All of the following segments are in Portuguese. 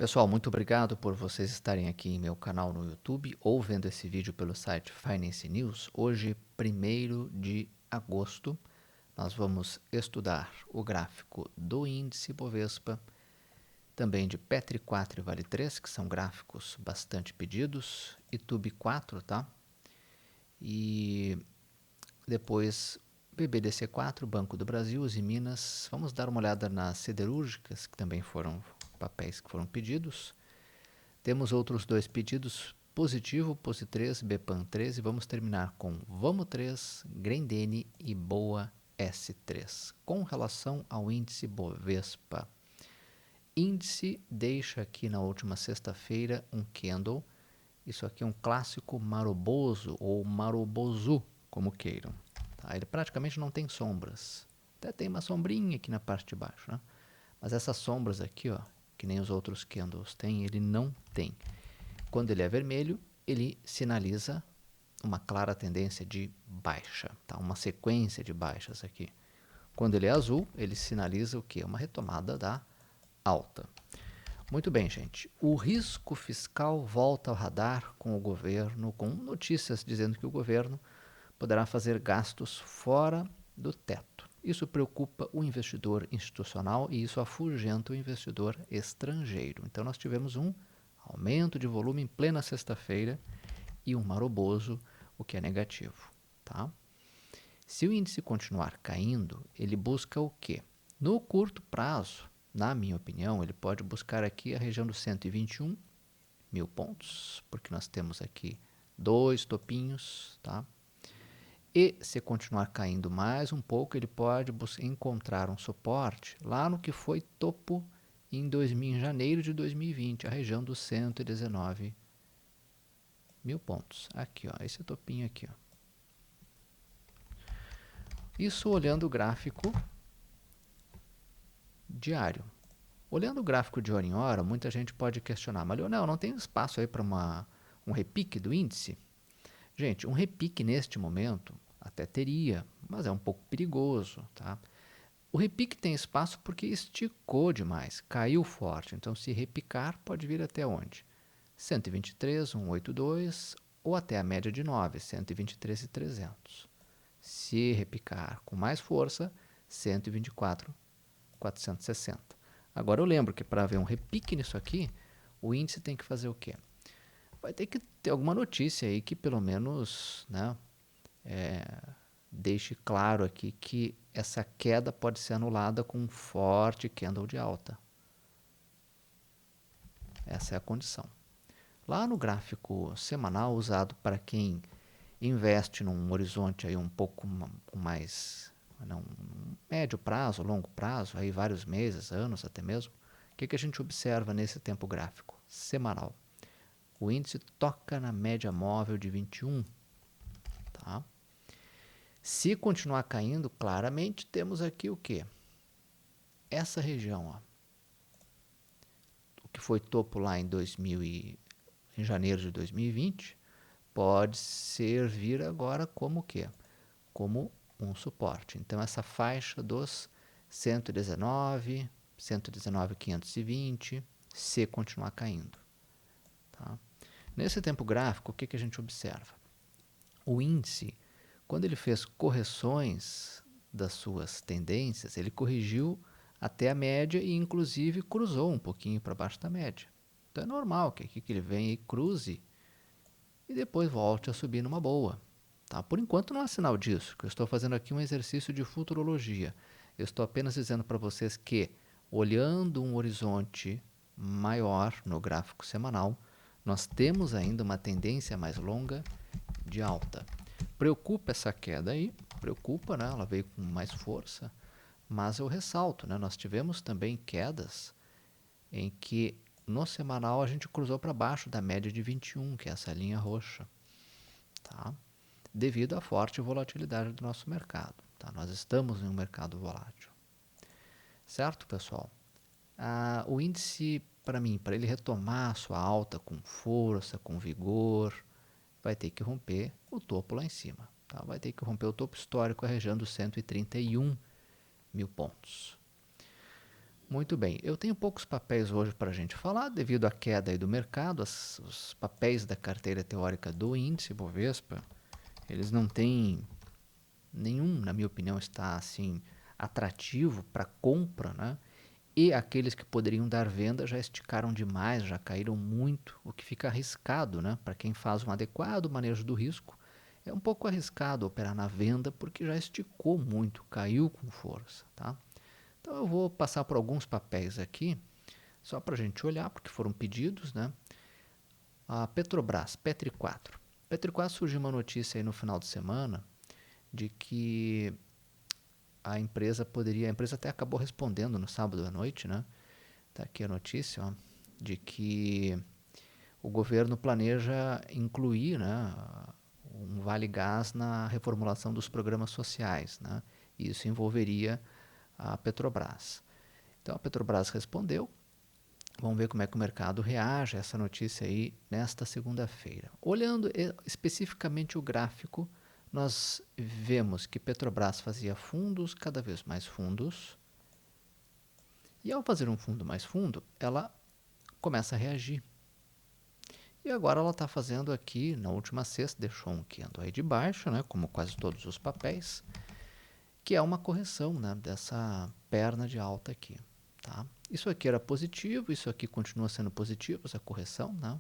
Pessoal, muito obrigado por vocês estarem aqui em meu canal no YouTube ou vendo esse vídeo pelo site Finance News. Hoje, 1º de agosto, nós vamos estudar o gráfico do índice Bovespa, também de Petri 4 e Vale 3, que são gráficos bastante pedidos, e Tube 4, tá? E depois BBDC 4, Banco do Brasil, e Minas. Vamos dar uma olhada nas siderúrgicas, que também foram papéis que foram pedidos. Temos outros dois pedidos, Positivo, Posi 3, Bepam 3, e vamos terminar com Vamo 3, Grendene e Boa S3. Com relação ao índice Bovespa, índice deixa aqui na última sexta-feira um candle. Isso aqui é um clássico maroboso ou marobozu, como queiram. Tá? Ele praticamente não tem sombras. Até tem uma sombrinha aqui na parte de baixo, né? Mas essas sombras aqui, ó, que nem os outros candles têm, ele não tem. Quando ele é vermelho, ele sinaliza uma clara tendência de baixa, tá? Uma sequência de baixas aqui. Quando ele é azul, ele sinaliza o quê? Uma retomada da alta. Muito bem, gente. O risco fiscal volta ao radar com o governo, com notícias dizendo que o governo poderá fazer gastos fora do teto. Isso preocupa o investidor institucional e isso afugenta o investidor estrangeiro. Então, nós tivemos um aumento de volume em plena sexta-feira e um maroboso, o que é negativo. Tá? Se o índice continuar caindo, ele busca o quê? No curto prazo, na minha opinião, ele pode buscar aqui a região dos 121 mil pontos, porque nós temos aqui dois topinhos, tá? E se continuar caindo mais um pouco, ele pode encontrar um suporte lá no que foi topo em janeiro de 2020, a região dos 119 mil pontos. Aqui, ó, esse topinho aqui, ó. Isso olhando o gráfico diário. Olhando o gráfico de hora em hora, muita gente pode questionar, mas Leonel, não tem espaço aí para um repique do índice? Gente, um repique neste momento até teria, mas é um pouco perigoso, tá? O repique tem espaço porque esticou demais, caiu forte. Então, se repicar, pode vir até onde? 123, 182 ou até a média de 9, 123.300. Se repicar com mais força, 124.460. Agora, eu lembro que para haver um repique nisso aqui, o índice tem que fazer o quê? Vai ter que ter alguma notícia aí que pelo menos, né, deixe claro aqui que essa queda pode ser anulada com um forte candle de alta. Essa é a condição. Lá no gráfico semanal, usado para quem investe num horizonte aí um pouco mais, não, médio prazo, longo prazo, aí vários meses, anos até mesmo, o que a gente observa nesse tempo gráfico semanal? O índice toca na média móvel de 21, tá? Se continuar caindo, claramente temos aqui o quê? Essa região, ó, o que foi topo lá em janeiro de 2020, pode servir agora como o quê? Como um suporte. Então, essa faixa dos 119, 119.520, se continuar caindo. Tá? Nesse tempo gráfico, o que a gente observa? O índice, quando ele fez correções das suas tendências, ele corrigiu até a média e inclusive cruzou um pouquinho para baixo da média. Então é normal que aqui que ele venha e cruze e depois volte a subir numa boa. Tá? Por enquanto não há sinal disso, que eu estou fazendo aqui um exercício de futurologia. Eu estou apenas dizendo para vocês que, olhando um horizonte maior no gráfico semanal, nós temos ainda uma tendência mais longa de alta. Preocupa essa queda aí, preocupa, né? Ela veio com mais força, mas eu ressalto, né? Nós tivemos também quedas em que no semanal a gente cruzou para baixo da média de 21, que é essa linha roxa, tá? Devido à forte volatilidade do nosso mercado. Tá? Nós estamos em um mercado volátil. Certo, pessoal? O índice, para mim, para ele retomar a sua alta com força, com vigor, vai ter que romper o topo lá em cima. Tá? Vai ter que romper o topo histórico, a região dos 131 mil pontos. Muito bem, eu tenho poucos papéis hoje para a gente falar, devido à queda aí do mercado, os papéis da carteira teórica do índice Bovespa, eles não têm nenhum, na minha opinião, está assim atrativo para compra, né? E aqueles que poderiam dar venda já esticaram demais, já caíram muito, o que fica arriscado, né? Para quem faz um adequado manejo do risco, é um pouco arriscado operar na venda porque já esticou muito, caiu com força, tá? Então eu vou passar por alguns papéis aqui, só para a gente olhar, porque foram pedidos, né? A Petrobras, Petri 4. Petri 4 surgiu uma notícia aí no final de semana de que a empresa até acabou respondendo no sábado à noite, né? Tá aqui a notícia, ó, de que o governo planeja incluir, né, um Vale Gás na reformulação dos programas sociais, né? E isso envolveria a Petrobras. Então a Petrobras respondeu. Vamos ver como é que o mercado reage a essa notícia aí nesta segunda-feira. Olhando especificamente o gráfico, nós vemos que Petrobras fazia fundos, cada vez mais fundos, e ao fazer um fundo mais fundo, ela começa a reagir. E agora ela está fazendo aqui, na última sexta, deixou um candle aí de baixo, né, como quase todos os papéis, que é uma correção, né, dessa perna de alta aqui. Tá? Isso aqui era positivo, isso aqui continua sendo positivo, essa correção. Né?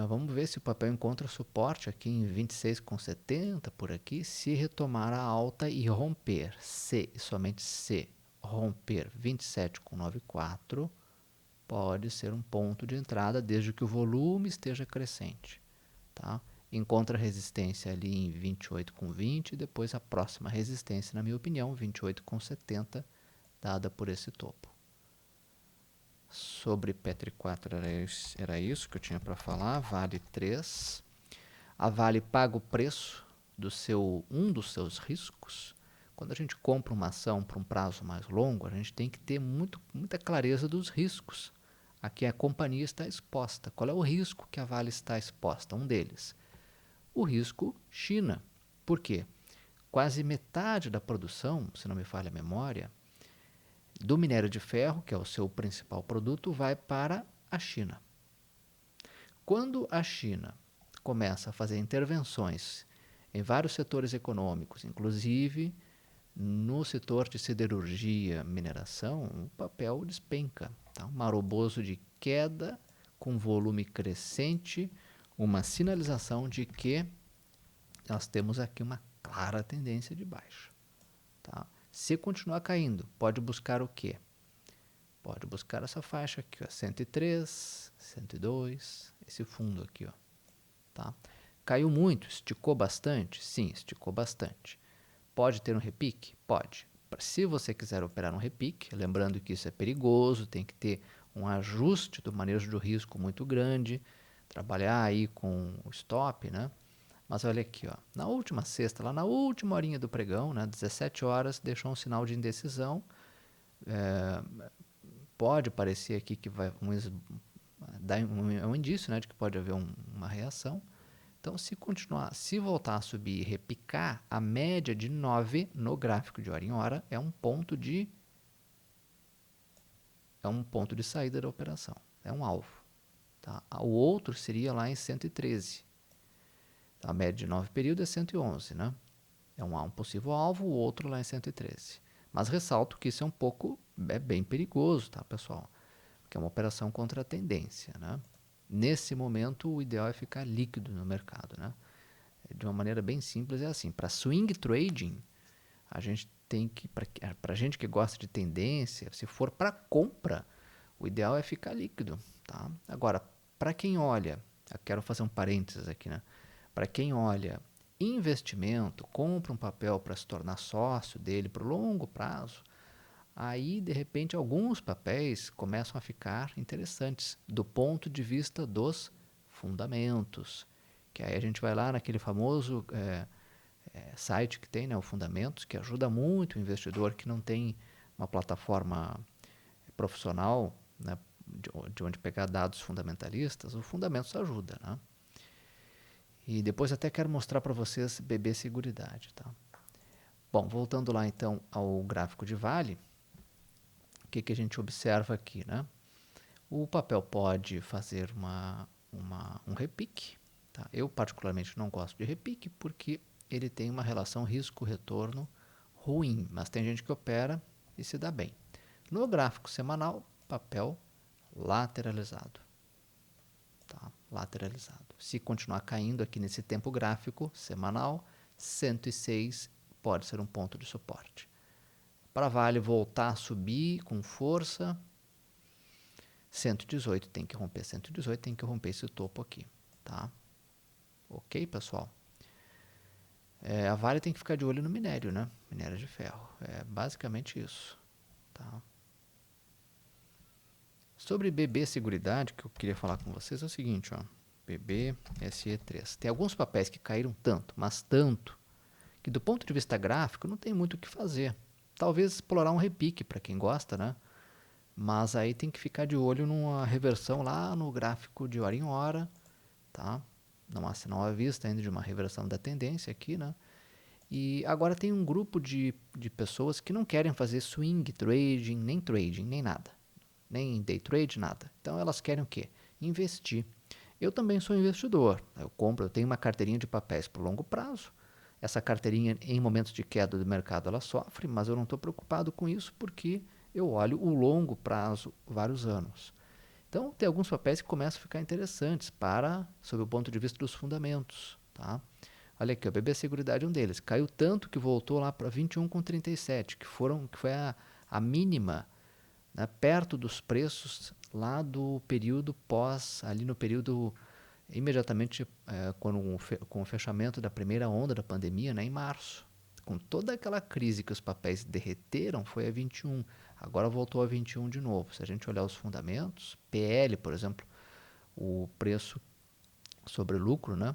Vamos ver se o papel encontra suporte aqui em 26,70 por aqui, se retomar a alta e romper, somente se romper 27,94, pode ser um ponto de entrada, desde que o volume esteja crescente. Tá? Encontra resistência ali em 28,20 e depois a próxima resistência, na minha opinião, 28,70, dada por esse topo. Sobre Petri 4 era isso que eu tinha para falar. Vale 3. A Vale paga o preço um dos seus riscos. Quando a gente compra uma ação para um prazo mais longo, a gente tem que ter muita clareza dos riscos a que a companhia está exposta. Qual é o risco que a Vale está exposta? Um deles, o risco China. Por quê? Quase metade da produção, se não me falha a memória, do minério de ferro, que é o seu principal produto, vai para a China. Quando a China começa a fazer intervenções em vários setores econômicos, inclusive no setor de siderurgia, mineração, o papel despenca. Tá? Um maroboso de queda com volume crescente, uma sinalização de que nós temos aqui uma clara tendência de baixa. Tá? Se continuar caindo, pode buscar o quê? Pode buscar essa faixa aqui, ó, 103, 102, esse fundo aqui. Ó, tá? Caiu muito, esticou bastante? Sim, esticou bastante. Pode ter um repique? Pode. Se você quiser operar um repique, lembrando que isso é perigoso, tem que ter um ajuste do manejo do risco muito grande, trabalhar aí com o stop, né? Mas olha aqui, ó, na última sexta, lá na última horinha do pregão, né, 17 horas, deixou um sinal de indecisão. Pode parecer aqui que vai dar um indício, né, de que pode haver uma reação. Então, se voltar a subir e repicar, a média de 9 no gráfico de hora em hora é um ponto de saída da operação, é um alvo. Tá? O outro seria lá em 113. A média de 9 períodos é 111, né? É um possível alvo, o outro lá em 113. Mas ressalto que isso é bem perigoso, tá, pessoal? Porque é uma operação contra a tendência, né? Nesse momento, o ideal é ficar líquido no mercado, né? De uma maneira bem simples, é assim. Para swing trading, a gente tem que, para a gente que gosta de tendência, se for para compra, o ideal é ficar líquido, tá? Agora, para quem olha, eu quero fazer um parênteses aqui, né? Para quem olha investimento, compra um papel para se tornar sócio dele para o longo prazo, aí, de repente, alguns papéis começam a ficar interessantes do ponto de vista dos fundamentos. Que aí a gente vai lá naquele famoso site que tem, né, o Fundamentos, que ajuda muito o investidor que não tem uma plataforma profissional, né, de onde pegar dados fundamentalistas. O Fundamentos ajuda, né? E depois até quero mostrar para vocês BB Seguridade, tá? Bom, voltando lá então ao gráfico de Vale, que a gente observa aqui, né? O papel pode fazer um repique, tá? Eu particularmente não gosto de repique porque ele tem uma relação risco-retorno ruim, mas tem gente que opera e se dá bem. No gráfico semanal, papel lateralizado, tá? Lateralizado. Se continuar caindo aqui nesse tempo gráfico semanal, 106 pode ser um ponto de suporte. Para Vale voltar a subir com força, 118 tem que romper, 118 tem que romper esse topo aqui, tá? Ok, pessoal? A Vale tem que ficar de olho no minério, né? Minério de ferro. É basicamente isso, tá? Sobre BB Seguridade, que eu queria falar com vocês, é o seguinte, ó. BB SE3. Tem alguns papéis que caíram tanto, mas tanto, que do ponto de vista gráfico não tem muito o que fazer. Talvez explorar um repique para quem gosta, né? Mas aí tem que ficar de olho numa reversão lá no gráfico de hora em hora, tá? Não há sinal à vista ainda de uma reversão da tendência aqui, né? E agora tem um grupo de pessoas que não querem fazer swing trading, nem nada. Nem day trade, nada. Então elas querem o quê? Investir. Eu também sou investidor. Eu tenho uma carteirinha de papéis por longo prazo. Essa carteirinha, em momentos de queda do mercado, ela sofre, mas eu não estou preocupado com isso porque eu olho o longo prazo, vários anos. Então, tem alguns papéis que começam a ficar interessantes sob o ponto de vista dos fundamentos, tá? Olha aqui, a BB Seguridade é um deles. Caiu tanto que voltou lá para 21,37, que foi a mínima, né, perto dos preços lá do período ali no período imediatamente com o fechamento da primeira onda da pandemia, né, em março. Com toda aquela crise que os papéis derreteram, foi a 21. Agora voltou a 21 de novo. Se a gente olhar os fundamentos, PL, por exemplo, o preço sobre lucro, né?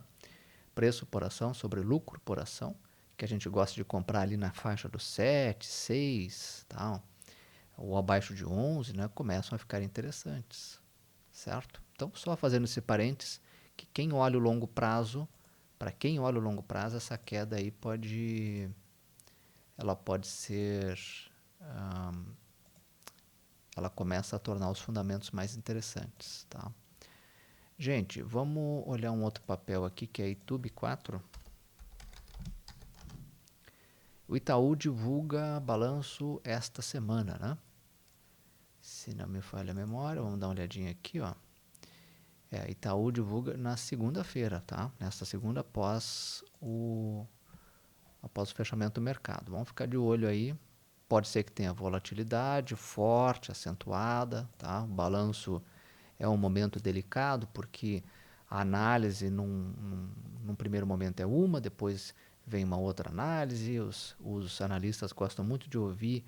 Preço por ação sobre lucro por ação, que a gente gosta de comprar ali na faixa dos 7, 6, tal, ou abaixo de 11, né? Começam a ficar interessantes, certo? Então, só fazendo esse parênteses, que quem olha o longo prazo, para quem olha o longo prazo, essa queda aí ela pode ser, ela começa a tornar os fundamentos mais interessantes, tá? Gente, vamos olhar um outro papel aqui, que é Itube 4. O Itaú divulga balanço esta semana, né? Se não me falha a memória, vamos dar uma olhadinha aqui, ó. Itaú divulga na segunda-feira, tá? Nesta segunda após o fechamento do mercado. Vamos ficar de olho aí. Pode ser que tenha volatilidade forte, acentuada, tá? O balanço é um momento delicado porque a análise num primeiro momento é uma, depois vem uma outra análise. Os analistas gostam muito de ouvir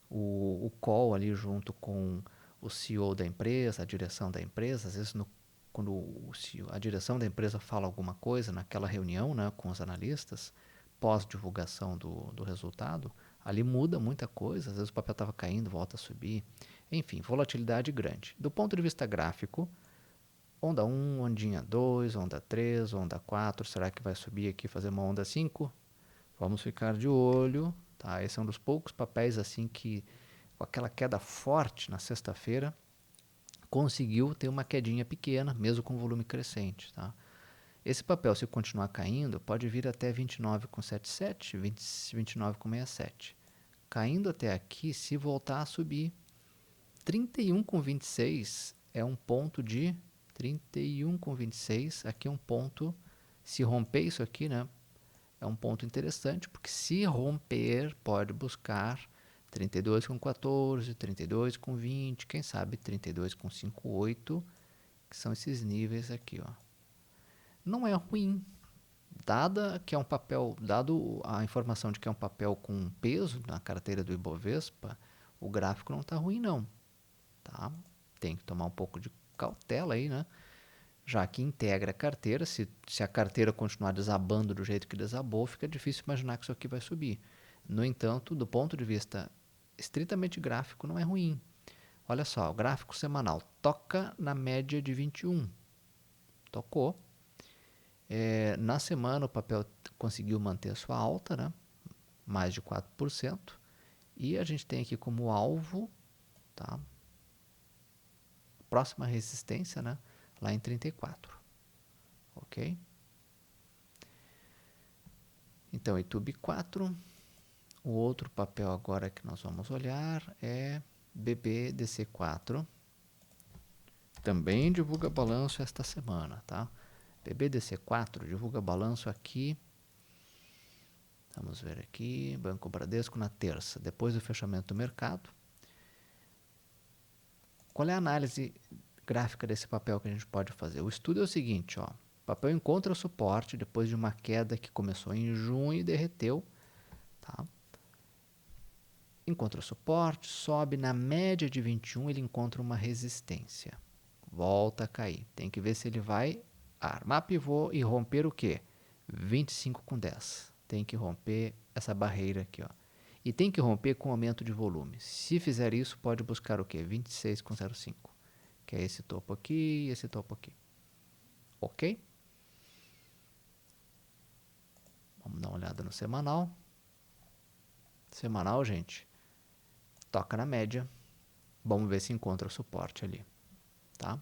o call ali junto com o CEO da empresa, a direção da empresa. Às vezes, quando a direção da empresa fala alguma coisa naquela reunião, né, com os analistas, pós-divulgação do resultado, ali muda muita coisa. Às vezes o papel estava caindo, volta a subir. Enfim, volatilidade grande. Do ponto de vista gráfico, onda 1, ondinha 2, onda 3, onda 4. Será que vai subir aqui e fazer uma onda 5? Vamos ficar de olho, tá? Esse é um dos poucos papéis assim que, com aquela queda forte na sexta-feira, conseguiu ter uma quedinha pequena, mesmo com volume crescente, tá? Esse papel, se continuar caindo, pode vir até 29,77, 29,67. Caindo até aqui, se voltar a subir, 31,26 é um ponto de 31,26. Aqui é um ponto, se romper isso aqui, né? É um ponto interessante, porque se romper, pode buscar 32,14, 32,20, quem sabe 32,58, que são esses níveis aqui, ó. Não é ruim, dado a informação de que é um papel com peso na carteira do Ibovespa, o gráfico não está ruim não, tá? Tem que tomar um pouco de cautela aí, né? Já que integra a carteira, se a carteira continuar desabando do jeito que desabou, fica difícil imaginar que isso aqui vai subir. No entanto, do ponto de vista estritamente gráfico, não é ruim. Olha só, o gráfico semanal toca na média de 21. Tocou. Na semana o papel conseguiu manter a sua alta, né? Mais de 4%. E a gente tem aqui como alvo tá? Próxima resistência, né? Lá em 34, ok? Então, YouTube 4. O outro papel agora que nós vamos olhar é BBDC4. Também divulga balanço esta semana, tá? BBDC4 divulga balanço aqui. Vamos ver aqui, Banco Bradesco na terça, depois do fechamento do mercado. Qual é a análise gráfica desse papel que a gente pode fazer? O estudo é o seguinte, ó. O papel encontra suporte depois de uma queda que começou em junho e derreteu, tá? Encontra suporte, sobe na média de 21, ele encontra uma resistência. Volta a cair. Tem que ver se ele vai armar pivô e romper o quê? 25,10. Tem que romper essa barreira aqui, ó. E tem que romper com aumento de volume. Se fizer isso, pode buscar o quê? 26,05. Que é esse topo aqui e esse topo aqui. Ok? Vamos dar uma olhada no semanal. Semanal, gente, toca na média. Vamos ver se encontra o suporte ali. Tá?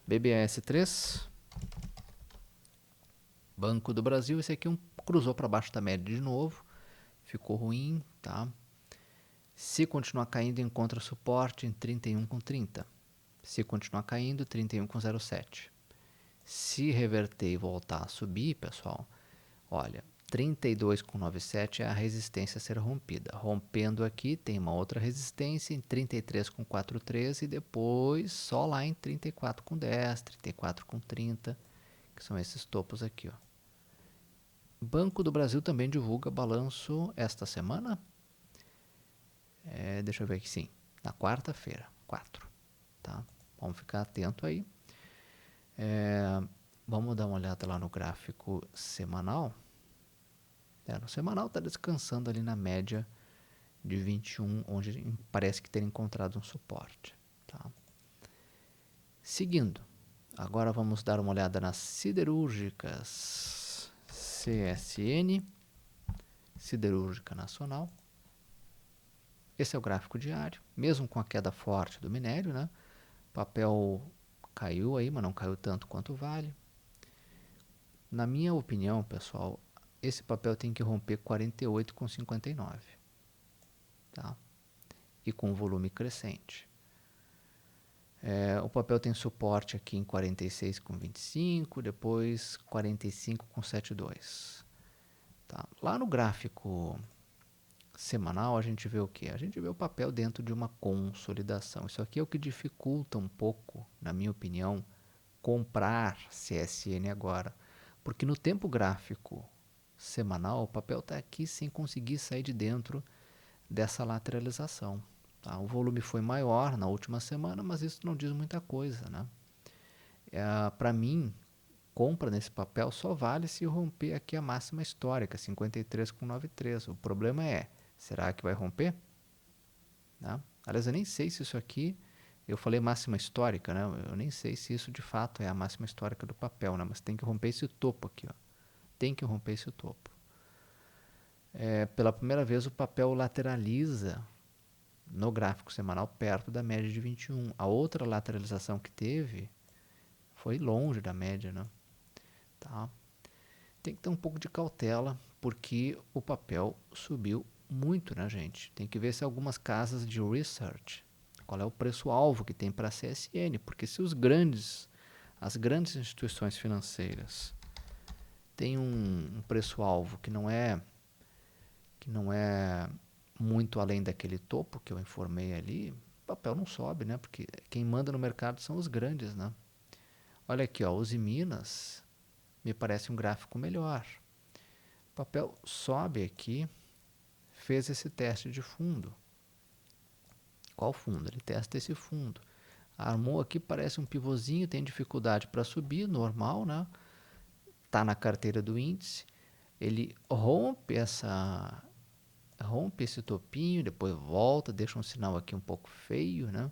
BBAS3. Banco do Brasil. Esse aqui cruzou para baixo da média de novo. Ficou ruim, tá? Se continuar caindo, encontra suporte em 31,30. Se continuar caindo, 31,07. Se reverter e voltar a subir, pessoal, olha, 32,97 é a resistência a ser rompida. Rompendo aqui, tem uma outra resistência em 33,43 e depois só lá em 34,10, 34,30, que são esses topos aqui, ó. Banco do Brasil também divulga balanço esta semana. Deixa eu ver aqui, sim. Na quarta-feira, 4. Tá? Vamos ficar atento aí. Vamos dar uma olhada lá no gráfico semanal. No semanal está descansando ali na média de 21, onde parece que ter encontrado um suporte. Tá? Seguindo, agora vamos dar uma olhada nas siderúrgicas. CSN, Siderúrgica Nacional. Esse é o gráfico diário, mesmo com a queda forte do minério, né? O papel caiu aí, mas não caiu tanto quanto o Vale. Na minha opinião, pessoal, esse papel tem que romper 48,59, tá? E com volume crescente. O papel tem suporte aqui em 46,25, depois 45,72. Tá? Lá no gráfico semanal a gente vê o quê? A gente vê o papel dentro de uma consolidação. Isso aqui é o que dificulta um pouco, na minha opinião, comprar CSN agora. Porque no tempo gráfico semanal, o papel está aqui sem conseguir sair de dentro dessa lateralização. Tá? O volume foi maior na última semana, mas isso não diz muita coisa, né? Para mim, compra nesse papel só vale se romper aqui a máxima histórica, 53,93. O problema é, será que vai romper? Né? Aliás, eu nem sei se isso aqui, eu falei máxima histórica, né? Eu nem sei se isso de fato é a máxima histórica do papel, né? Mas tem que romper esse topo aqui, ó. Tem que romper esse topo. Pela primeira vez o papel lateraliza no gráfico semanal perto da média de 21. A outra lateralização que teve foi longe da média, né? Tá? Tem que ter um pouco de cautela, porque o papel subiu muito, né, gente? Tem que ver se algumas casas de research, qual é o preço-alvo que tem para a CSN, porque se as grandes instituições financeiras têm um preço-alvo que não é muito além daquele topo que eu informei ali, o papel não sobe, né? Porque quem manda no mercado são os grandes, né? Olha aqui, ó, Uzi Minas me parece um gráfico melhor. O papel sobe aqui, fez esse teste de fundo. Qual fundo? Ele testa esse fundo. Armou aqui, parece um pivôzinho, tem dificuldade para subir, normal, né? Tá na carteira do índice. Ele rompe esse topinho, depois volta, deixa um sinal aqui um pouco feio, né?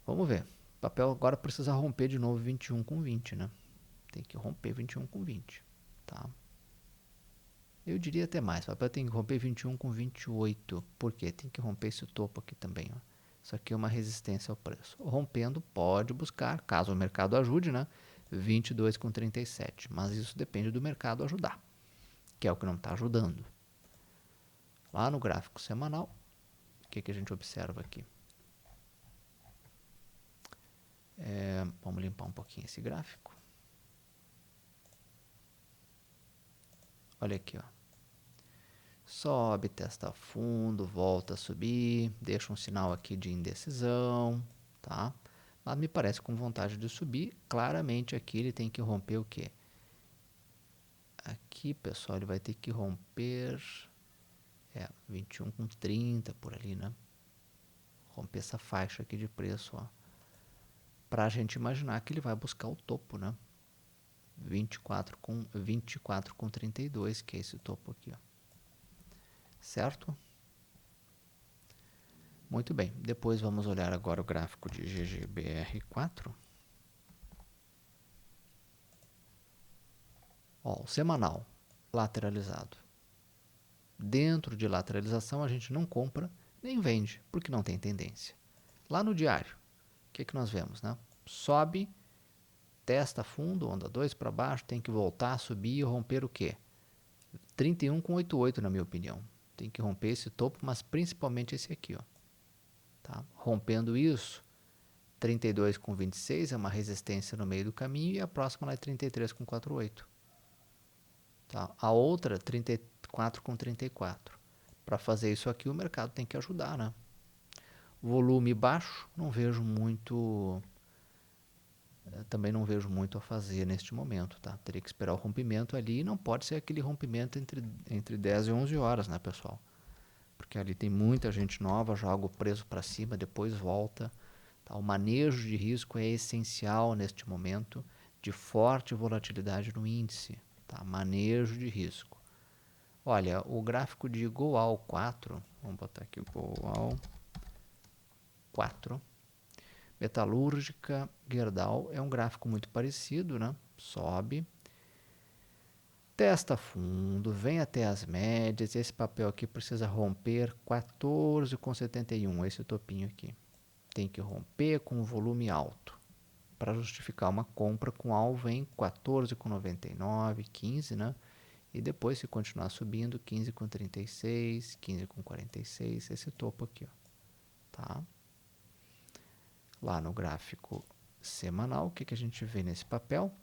Vamos ver. O papel agora precisa romper de novo 21,20, né? Tem que romper 21,20, tá? Eu diria até mais. O papel tem que romper 21,28. Por quê? Tem que romper esse topo aqui também, ó. Isso aqui é uma resistência ao preço. Rompendo, pode buscar, caso o mercado ajude, né? 22,37. Mas isso depende do mercado ajudar, que é o que não está ajudando. Lá no gráfico semanal, o que a gente observa aqui? Vamos limpar um pouquinho esse gráfico. Olha aqui, ó. Sobe, testa fundo, volta a subir, deixa um sinal aqui de indecisão, tá? Mas me parece com vontade de subir. Claramente aqui ele tem que romper o quê? Aqui, pessoal, ele vai ter que romper 21,30 por ali, né? Romper essa faixa aqui de preço, ó. Pra gente imaginar que ele vai buscar o topo, né? 24,32, que é esse topo aqui, ó. Certo? Muito bem. Depois vamos olhar agora o gráfico de GGBR4. Ó, o semanal lateralizado. Dentro de lateralização a gente não compra nem vende, porque não tem tendência. Lá no diário, o que nós vemos, né? Sobe, testa fundo, onda 2 para baixo, tem que voltar a subir e romper o quê? 31,88 na minha opinião. Tem que romper esse topo, mas principalmente esse aqui, ó. Tá? Rompendo isso, 32,26 é uma resistência no meio do caminho e a próxima lá é 33,48. Tá? A outra, 34,34. Para fazer isso aqui, o mercado tem que ajudar, né? Volume baixo, não vejo muito... também não vejo muito a fazer neste momento, tá? Teria que esperar o rompimento ali e não pode ser aquele rompimento entre 10 e 11 horas, né, pessoal? Porque ali tem muita gente nova, joga o preço para cima, depois volta. Tá? O manejo de risco é essencial neste momento de forte volatilidade no índice. Tá? Manejo de risco. Olha, o gráfico de Goal 4, vamos botar aqui o Goal 4, metalúrgica, Gerdau, é um gráfico muito parecido, né? Sobe, testa fundo, vem até as médias, esse papel aqui precisa romper 14,71, esse topinho aqui. Tem que romper com volume alto para justificar uma compra com alvo em 14,99, 15, né? E depois, se continuar subindo, 15,36, 15,46, esse topo aqui, ó. Tá? Lá no gráfico semanal, o que a gente vê nesse papel?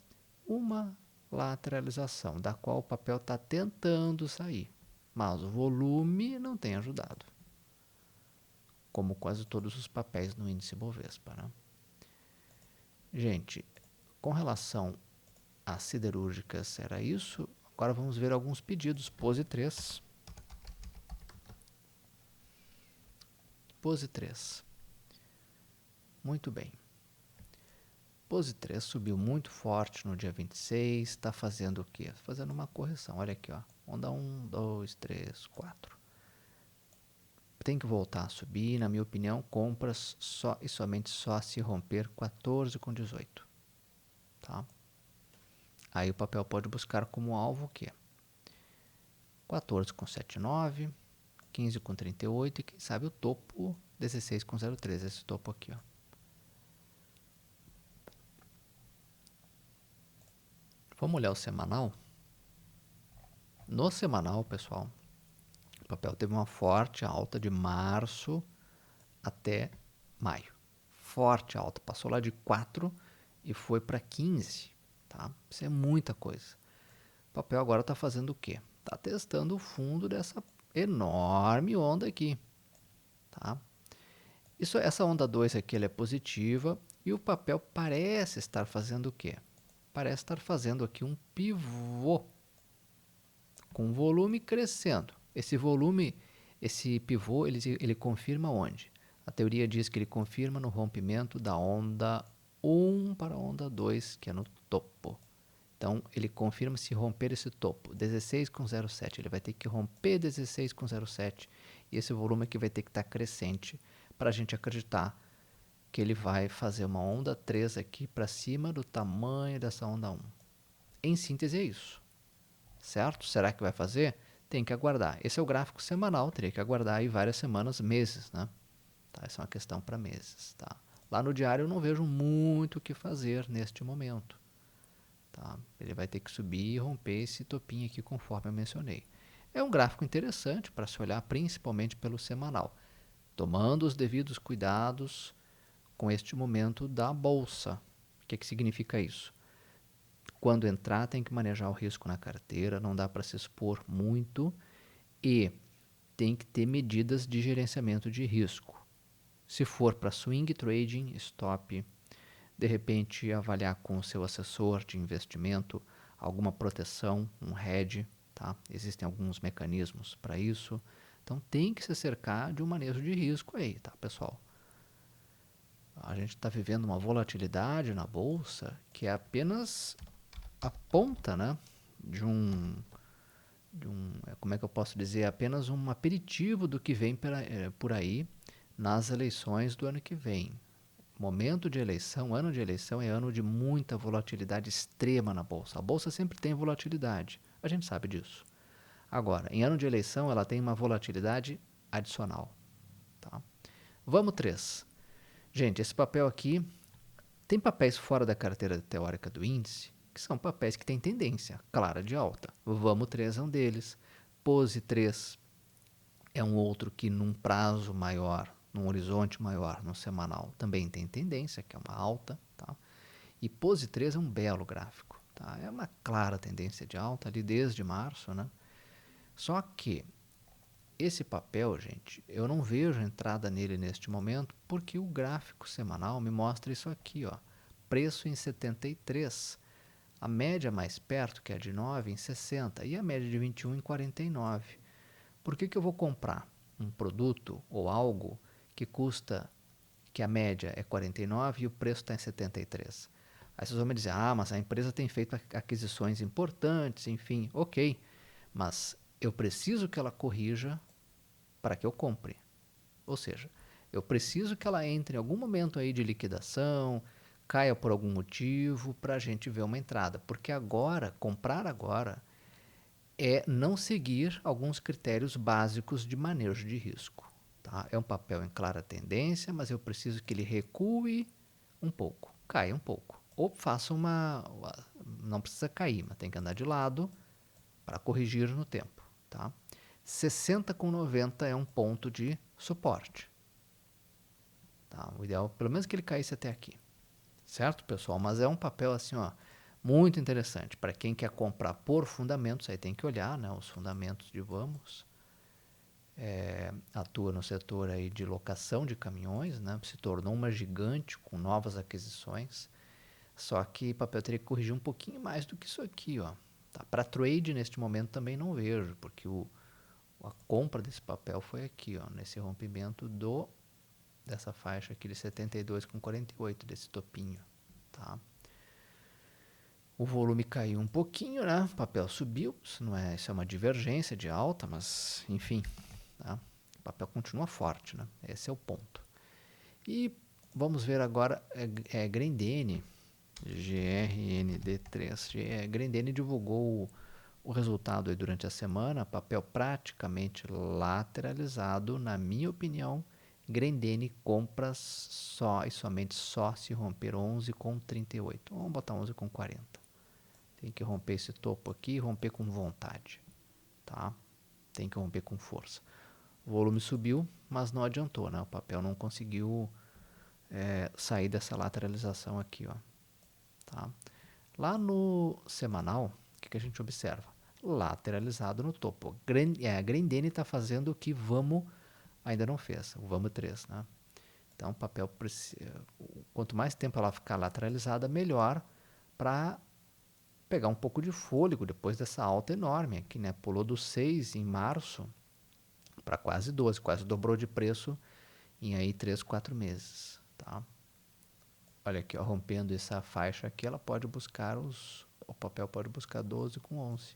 Uma lateralização, da qual o papel está tentando sair, mas o volume não tem ajudado, como quase todos os papéis no índice Bovespa, né? Gente, com relação às siderúrgicas, era isso. Agora vamos ver alguns pedidos. Pose 3. Pose 3. Muito bem. Pose 3 subiu muito forte no dia 26. Está fazendo o quê? Fazendo uma correção. Olha aqui, ó. Onda 1, 2, 3, 4. Tem que voltar a subir. Na minha opinião, compras só e somente só se romper 14,18. Tá? Aí o papel pode buscar como alvo o quê? 14,79, 15,38 e quem sabe o topo 16,03, esse topo aqui, ó. Vamos olhar o semanal? No semanal, pessoal, o papel teve uma forte alta de março até maio. Forte alta, passou lá de 4 e foi para 15, tá? Isso é muita coisa. O papel agora está fazendo o quê? Está testando o fundo dessa enorme onda aqui, tá? Essa onda 2 aqui ela é positiva e o papel parece estar fazendo o quê? Parece estar fazendo aqui um pivô com volume crescendo. Esse volume, esse pivô, ele confirma onde? A teoria diz que ele confirma no rompimento da onda 1 para a onda 2, que é no topo. Então, ele confirma se romper esse topo, 16,07. Ele vai ter que romper 16,07 e esse volume aqui vai ter que estar crescente para a gente acreditar que ele vai fazer uma onda 3 aqui para cima do tamanho dessa onda 1. Em síntese é isso, certo? Será que vai fazer? Tem que aguardar. Esse é o gráfico semanal, teria que aguardar aí várias semanas, meses, né? tá? Essa é uma questão para meses, tá? Lá no diário eu não vejo muito o que fazer neste momento, tá? Ele vai ter que subir e romper esse topinho aqui conforme eu mencionei. É um gráfico interessante para se olhar principalmente pelo semanal, tomando os devidos cuidados com este momento da bolsa. O que significa isso? Quando entrar, tem que manejar o risco na carteira, não dá para se expor muito e tem que ter medidas de gerenciamento de risco. Se for para swing trading, stop, de repente avaliar com o seu assessor de investimento alguma proteção, um hedge, tá? Existem alguns mecanismos para isso. Então tem que se cercar de um manejo de risco aí, tá, pessoal? A gente está vivendo uma volatilidade na bolsa que é apenas a ponta, né, como é que eu posso dizer, apenas um aperitivo do que vem por aí nas eleições do ano que vem. Momento de eleição, ano de eleição é ano de muita volatilidade extrema na bolsa. A bolsa sempre tem volatilidade, a gente sabe disso. Agora, em ano de eleição, ela tem uma volatilidade adicional. Tá? Vamos 3. Gente, esse papel aqui, tem papéis fora da carteira teórica do índice, que são papéis que têm tendência clara de alta. Vamos 3 é um deles. Pose 3 é um outro que num prazo maior, num horizonte maior, no semanal, também tem tendência, que é uma alta. Tá? E Pose 3 é um belo gráfico. Tá? É uma clara tendência de alta ali desde março. Né? Só que esse papel, gente, eu não vejo entrada nele neste momento porque o gráfico semanal me mostra isso aqui, ó. Preço em 73, a média mais perto, que é a de 9, em 60 e a média de 21 em 49. Por que eu vou comprar um produto ou algo que custa, que a média é 49 e o preço está em 73? Aí vocês vão me dizer, mas a empresa tem feito aquisições importantes, enfim, ok, mas eu preciso que ela corrija para que eu compre. Ou seja, eu preciso que ela entre em algum momento aí de liquidação, caia por algum motivo para a gente ver uma entrada. Porque agora, comprar agora, é não seguir alguns critérios básicos de manejo de risco. Tá? É um papel em clara tendência, mas eu preciso que ele recue um pouco, caia um pouco. Ou faça uma... Não precisa cair, mas tem que andar de lado para corrigir no tempo. Tá? 60 com 90 é um ponto de suporte. Tá? O ideal, pelo menos que ele caísse até aqui. Certo, pessoal? Mas é um papel assim, ó, muito interessante. Para quem quer comprar por fundamentos, aí tem que olhar, né, os fundamentos de Vamos. Atua no setor aí de locação de caminhões, né, se tornou uma gigante com novas aquisições. Só que o papel teria que corrigir um pouquinho mais do que isso aqui. Ó. Tá? Para trade, neste momento, também não vejo, porque a compra desse papel foi aqui, ó, nesse rompimento dessa faixa aqui de 72 com 48, desse topinho. Tá? O volume caiu um pouquinho, né? O papel subiu, isso é uma divergência de alta, mas enfim, tá? O papel continua forte, né? Esse é o ponto. E vamos ver agora Grendene, GRND3. Grendene divulgou o resultado aí durante a semana, papel praticamente lateralizado, na minha opinião. Grendene compra só e somente só se romper 11,38. Vamos botar 11,40. Tem que romper esse topo aqui e romper com vontade. Tá? Tem que romper com força. O volume subiu, mas não adiantou. Né? O papel não conseguiu sair dessa lateralização aqui. Ó. Tá? Lá no semanal, o que a gente observa? Lateralizado no topo. A Grendene está fazendo o que Vamos ainda não fez. O Vamos 3. Né? Então, o papel, quanto mais tempo ela ficar lateralizada, melhor para pegar um pouco de fôlego depois dessa alta enorme aqui, né? Pulou dos 6 em março para quase 12, quase dobrou de preço em aí 3, 4 meses, tá? Olha aqui, ó, rompendo essa faixa aqui, ela pode buscar o papel pode buscar 12 com 11.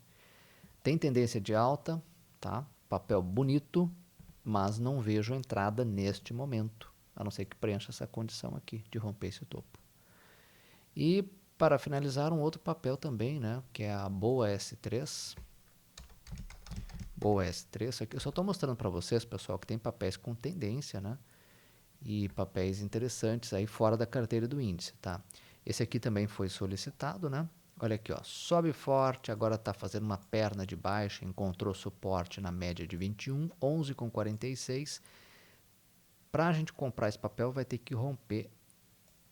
Tem tendência de alta, tá? Papel bonito, mas não vejo entrada neste momento, a não ser que preencha essa condição aqui de romper esse topo. E para finalizar, um outro papel também, né, que é a Boa S3. Boa S3, aqui eu só estou mostrando para vocês, pessoal, que tem papéis com tendência, né? e papéis interessantes aí fora da carteira do índice, tá? Esse aqui também foi solicitado, né? Olha aqui, ó, sobe forte, agora está fazendo uma perna de baixa, encontrou suporte na média de 21, 11,46. Para a gente comprar esse papel vai ter que romper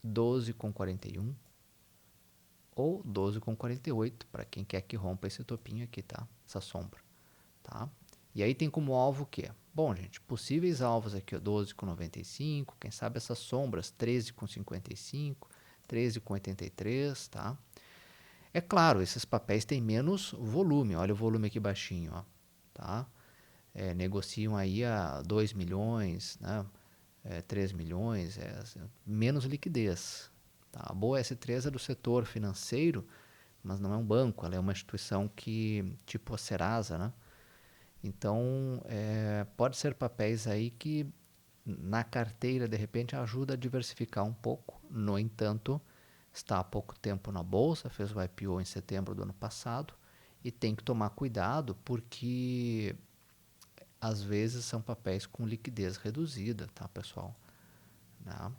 12,41 ou 12,48 para quem quer que rompa esse topinho aqui, tá? Essa sombra, tá? E aí tem como alvo o quê? Bom, gente, possíveis alvos aqui, ó, 12,95, quem sabe essas sombras 13,55, 13,83, tá? É claro, esses papéis têm menos volume, olha o volume aqui baixinho, ó, tá? Negociam aí a 2 milhões, né? 3 milhões, menos liquidez. Tá? A Boa S3 é do setor financeiro, mas não é um banco, ela é uma instituição que, tipo a Serasa, né? Então, pode ser papéis aí que na carteira, de repente, ajuda a diversificar um pouco. No entanto, está há pouco tempo na bolsa, fez o IPO em setembro do ano passado e tem que tomar cuidado porque às vezes são papéis com liquidez reduzida, tá, pessoal? Né?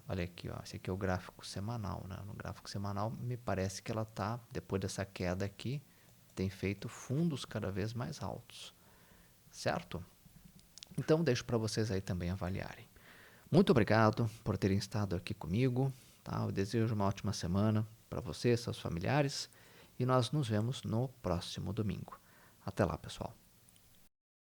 Olha aqui, ó, esse aqui é o gráfico semanal, né? No gráfico semanal me parece que ela tá, depois dessa queda aqui, tem feito fundos cada vez mais altos, certo? Então deixo para vocês aí também avaliarem. Muito obrigado por terem estado aqui comigo, tá? Eu desejo uma ótima semana para você, seus familiares, e nós nos vemos no próximo domingo. Até lá, pessoal.